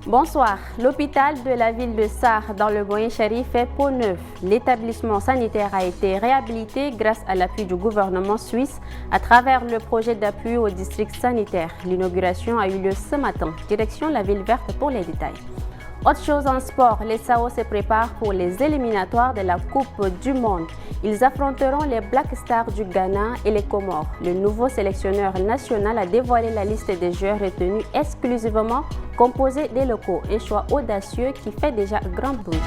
Bonsoir. L'hôpital de la ville de Sarre dans le Moyen Chari fait peau neuve. L'établissement sanitaire a été réhabilité grâce à l'appui du gouvernement suisse à travers le projet d'appui au district sanitaire. L'inauguration a eu lieu ce matin. Direction la ville verte pour les détails. Autre chose en sport, les Sao se préparent pour les éliminatoires de la Coupe du Monde. Ils affronteront les Black Stars du Ghana et les Comores. Le nouveau sélectionneur national a dévoilé la liste des joueurs retenus exclusivement composés des locaux. Un choix audacieux qui fait déjà grand bruit.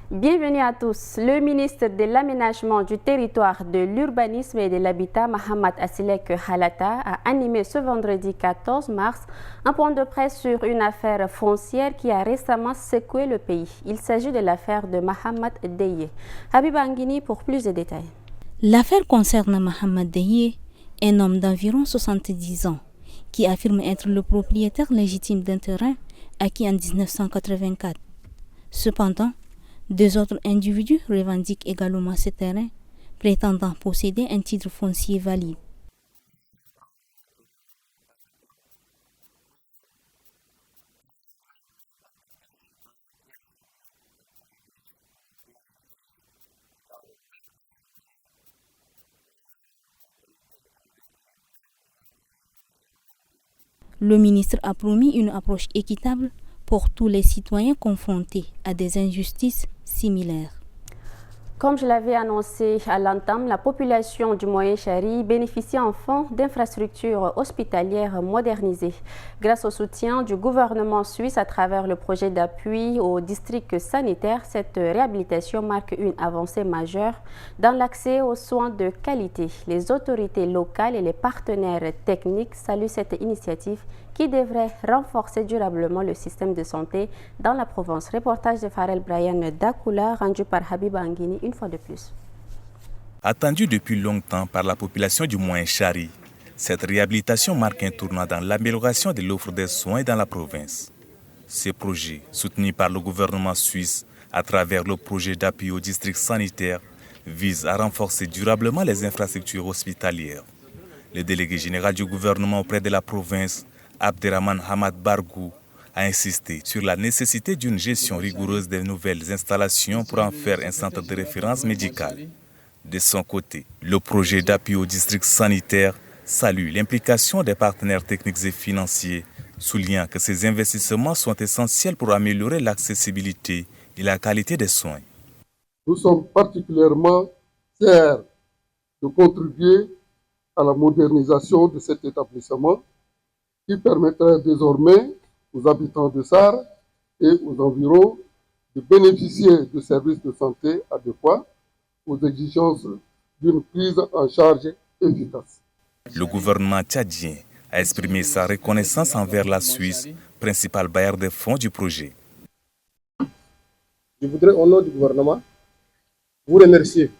Bienvenue à tous. Le ministre de l'Aménagement du territoire, de l'Urbanisme et de l'Habitat, Mohamed Assilek Halata, a animé ce vendredi 14 mars un point de presse sur une affaire foncière qui a récemment secoué le pays. Il s'agit de l'affaire de Mohamed Deye. Habib Anguini pour plus de détails. L'affaire concerne Mohamed Deye, un homme d'environ 70 ans, qui affirme être le propriétaire légitime d'un terrain acquis en 1984. Cependant, deux autres individus revendiquent également ce terrain, prétendant posséder un titre foncier valide. Le ministre a promis une approche équitable pour tous les citoyens confrontés à des injustices similaires. Comme je l'avais annoncé à l'entame, la population du Moyen Chari bénéficie enfin d'infrastructures hospitalières modernisées. Grâce au soutien du gouvernement suisse à travers le projet d'appui au district sanitaire, cette réhabilitation marque une avancée majeure dans l'accès aux soins de qualité. Les autorités locales et les partenaires techniques saluent cette initiative qui devrait renforcer durablement le système de santé dans la Provence. Reportage de Farel Brian Dakula, rendu par Habib Anguini une fois de plus. Attendue depuis longtemps par la population du Moyen Chari, cette réhabilitation marque un tournant dans l'amélioration de l'offre des soins dans la province. Ce projet, soutenu par le gouvernement suisse à travers le projet d'appui au district sanitaire, vise à renforcer durablement les infrastructures hospitalières. Le délégué général du gouvernement auprès de la province, Abderrahman Hamad Bargou, a insisté sur la nécessité d'une gestion rigoureuse des nouvelles installations pour en faire un centre de référence médicale. De son côté, le projet d'appui au district sanitaire salue l'implication des partenaires techniques et financiers, soulignant que ces investissements sont essentiels pour améliorer l'accessibilité et la qualité des soins. Nous sommes particulièrement fiers de contribuer à la modernisation de cet établissement qui permettra désormais aux habitants de Sarre et aux environs de bénéficier de services de santé adéquats aux exigences d'une prise en charge efficace. Le gouvernement tchadien a exprimé sa reconnaissance envers la Suisse, principal bailleur de fonds du projet. Je voudrais, au nom du gouvernement, vous remercier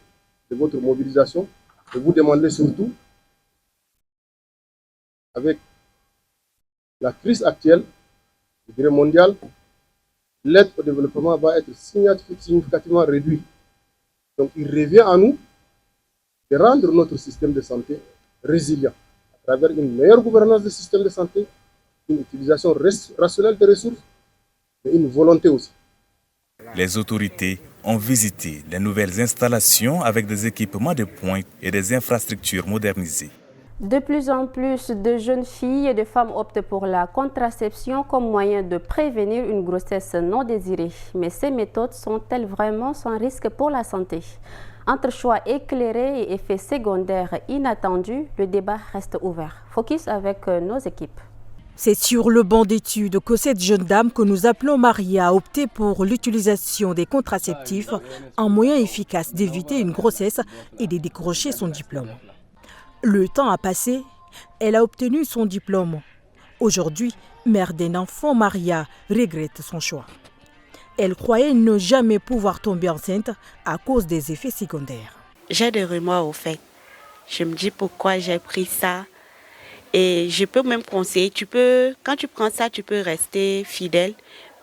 de votre mobilisation et vous demander surtout, avec la crise actuelle, je dirais mondiale, l'aide au développement va être significativement réduite. Donc il revient à nous de rendre notre système de santé résilient à travers une meilleure gouvernance du système de santé, une utilisation rationnelle des ressources et une volonté aussi. Les autorités ont visité les nouvelles installations avec des équipements de pointe et des infrastructures modernisées. De plus en plus de jeunes filles et de femmes optent pour la contraception comme moyen de prévenir une grossesse non désirée. Mais ces méthodes sont-elles vraiment sans risque pour la santé? Entre choix éclairés et effets secondaires inattendus, le débat reste ouvert. Focus avec nos équipes. C'est sur le banc d'études que cette jeune dame que nous appelons Maria a opté pour l'utilisation des contraceptifs, un moyen efficace d'éviter une grossesse et de décrocher son diplôme. Le temps a passé, elle a obtenu son diplôme. Aujourd'hui, mère d'un enfant, Maria regrette son choix. Elle croyait ne jamais pouvoir tomber enceinte à cause des effets secondaires. J'ai des remords au fait. Je me dis pourquoi j'ai pris ça. Et je peux même conseiller, quand tu prends ça, tu peux rester fidèle.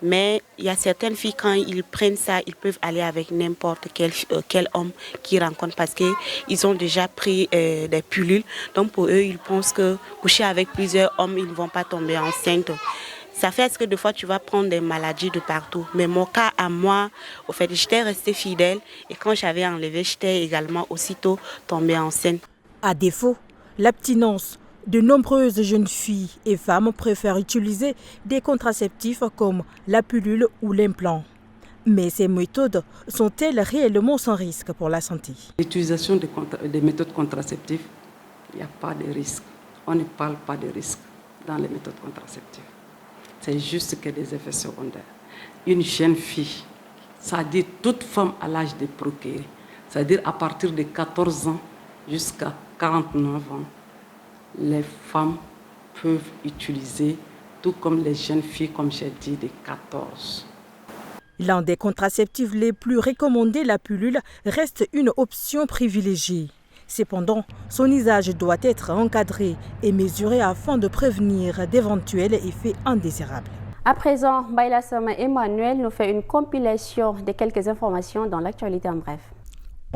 Mais il y a certaines filles, quand ils prennent ça, ils peuvent aller avec n'importe quel homme qu'ils rencontrent parce qu'ils ont déjà pris des pilules. Donc pour eux, ils pensent que coucher avec plusieurs hommes, ils ne vont pas tomber enceintes. Ça fait que des fois, tu vas prendre des maladies de partout. Mais mon cas à moi, au fait, j'étais restée fidèle. Et quand j'avais enlevé, j'étais également aussitôt tombée enceinte. À défaut, l'abstinence, de nombreuses jeunes filles et femmes préfèrent utiliser des contraceptifs comme la pilule ou l'implant. Mais ces méthodes sont-elles réellement sans risque pour la santé? L'utilisation des méthodes contraceptives, il n'y a pas de risque. On ne parle pas de risque dans les méthodes contraceptives. C'est juste que des effets secondaires. Une jeune fille, c'est-à-dire toute femme à l'âge de procréer, c'est-à-dire à partir de 14 ans jusqu'à 49 ans, les femmes peuvent utiliser, tout comme les jeunes filles, comme j'ai dit, de 14. L'un des contraceptifs les plus recommandés, la pilule, reste une option privilégiée. Cependant, son usage doit être encadré et mesuré afin de prévenir d'éventuels effets indésirables. À présent, Baila Sama Emmanuel nous fait une compilation de quelques informations dans l'actualité en bref.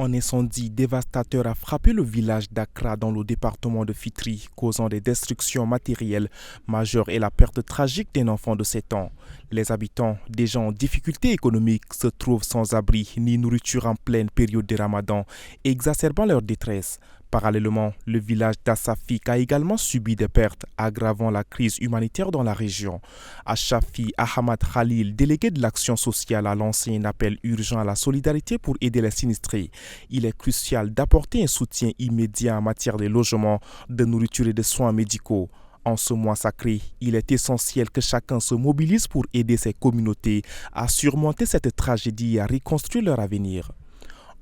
Un incendie dévastateur a frappé le village d'Accra dans le département de Fitri, causant des destructions matérielles majeures et la perte tragique d'un enfant de 7 ans. Les habitants, déjà en difficulté économique, se trouvent sans abri ni nourriture en pleine période de Ramadan, exacerbant leur détresse. Parallèlement, le village d'Assafik a également subi des pertes, aggravant la crise humanitaire dans la région. Achafi Ahmad Khalil, délégué de l'action sociale, a lancé un appel urgent à la solidarité pour aider les sinistrés. Il est crucial d'apporter un soutien immédiat en matière de logement, de nourriture et de soins médicaux. En ce mois sacré, il est essentiel que chacun se mobilise pour aider ses communautés à surmonter cette tragédie et à reconstruire leur avenir.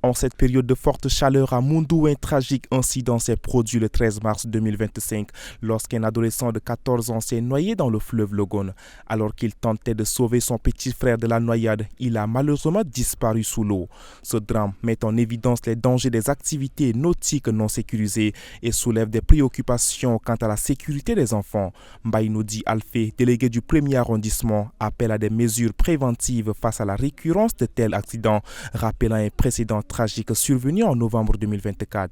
En cette période de forte chaleur à Moundou, un tragique incident s'est produit le 13 mars 2025 lorsqu'un adolescent de 14 ans s'est noyé dans le fleuve Logone. Alors qu'il tentait de sauver son petit frère de la noyade, il a malheureusement disparu sous l'eau. Ce drame met en évidence les dangers des activités nautiques non sécurisées et soulève des préoccupations quant à la sécurité des enfants. Mbaïnoudi Alfé, délégué du 1er arrondissement, appelle à des mesures préventives face à la récurrence de tels accidents, rappelant un précédent tragique survenu en novembre 2024.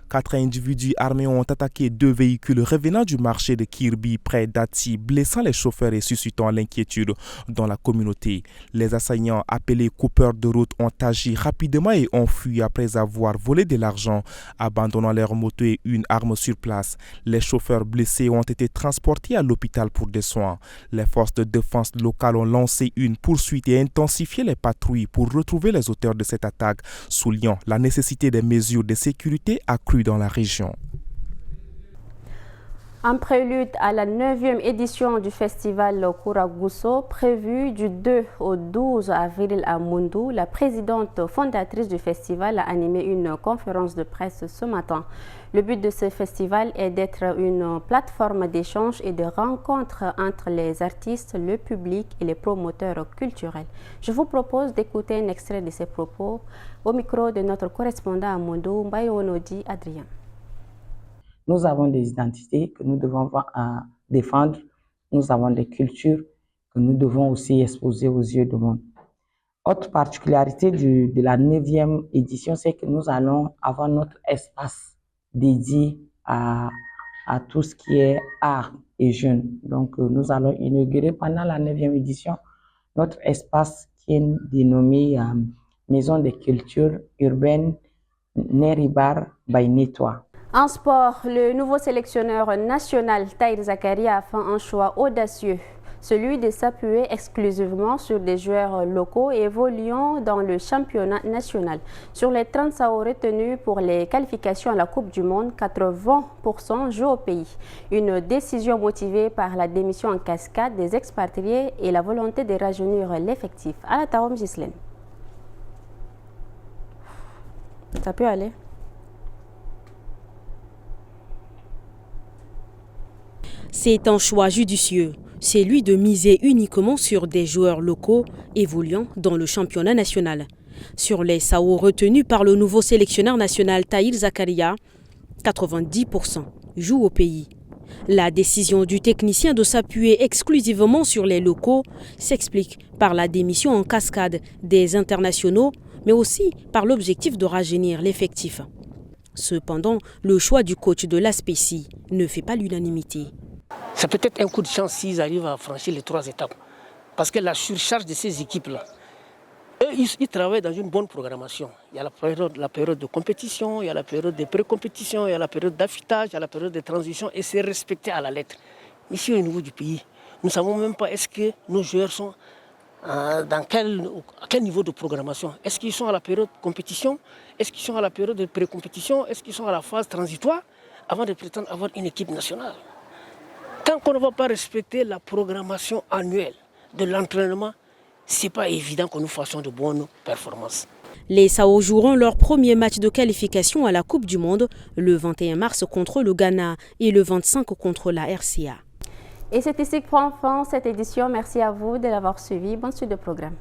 4 individus armés ont attaqué 2 véhicules revenant du marché de Kirby près d'Ati, blessant les chauffeurs et suscitant l'inquiétude dans la communauté. Les assaillants appelés coupeurs de route ont agi rapidement et ont fui après avoir volé de l'argent, abandonnant leur moto et une arme sur place. Les chauffeurs blessés ont été transportés à l'hôpital pour des soins. Les forces de défense locales ont lancé une poursuite et intensifié les patrouilles pour retrouver les auteurs de cette attaque, soulignant la nécessité des mesures de sécurité accrues dans la région. En prélude à la 9e édition du festival Kouragusso, prévu du 2 au 12 avril à Moundou, la présidente fondatrice du festival a animé une conférence de presse ce matin. Le but de ce festival est d'être une plateforme d'échange et de rencontre entre les artistes, le public et les promoteurs culturels. Je vous propose d'écouter un extrait de ces propos au micro de notre correspondant à Moundou, Mbaye Adrien. Nous avons des identités que nous devons défendre, nous avons des cultures que nous devons aussi exposer aux yeux du monde. Autre particularité de la 9e édition, c'est que nous allons avoir notre espace dédié à tout ce qui est art et jeunes. Donc nous allons inaugurer pendant la 9e édition notre espace qui est dénommé Maison des cultures urbaines Neribar by Netwa. En sport, le nouveau sélectionneur national Tahir Zakaria a fait un choix audacieux, celui de s'appuyer exclusivement sur des joueurs locaux évoluant dans le championnat national. Sur les 30 SAO retenus pour les qualifications à la Coupe du Monde, 80% jouent au pays. Une décision motivée par la démission en cascade des expatriés et la volonté de rajeunir l'effectif. À la Tarom Gislaine. Ça peut aller. C'est un choix judicieux, celui de miser uniquement sur des joueurs locaux évoluant dans le championnat national. Sur les SAO retenus par le nouveau sélectionneur national Tahir Zakaria, 90% jouent au pays. La décision du technicien de s'appuyer exclusivement sur les locaux s'explique par la démission en cascade des internationaux, mais aussi par l'objectif de rajeunir l'effectif. Cependant, le choix du coach de l'ASPECI ne fait pas l'unanimité. C'est peut-être un coup de chance s'ils arrivent à franchir les 3 étapes. Parce que la surcharge de ces équipes-là, eux, ils travaillent dans une bonne programmation. Il y a la période de compétition, il y a la période de pré-compétition, il y a la période d'affûtage, il y a la période de transition, et c'est respecté à la lettre. Ici, au niveau du pays, nous ne savons même pas est-ce que nos joueurs sont à quel niveau de programmation. Est-ce qu'ils sont à la période de compétition? Est-ce qu'ils sont à la période de pré-compétition? Est-ce qu'ils sont à la phase transitoire avant de prétendre avoir une équipe nationale? Tant qu'on ne va pas respecter la programmation annuelle de l'entraînement, ce n'est pas évident que nous fassions de bonnes performances. Les Sao joueront leur premier match de qualification à la Coupe du Monde le 21 mars contre le Ghana et le 25 contre la RCA. Et c'est ici que prend fin cette édition. Merci à vous de l'avoir suivi. Bonne suite de programme.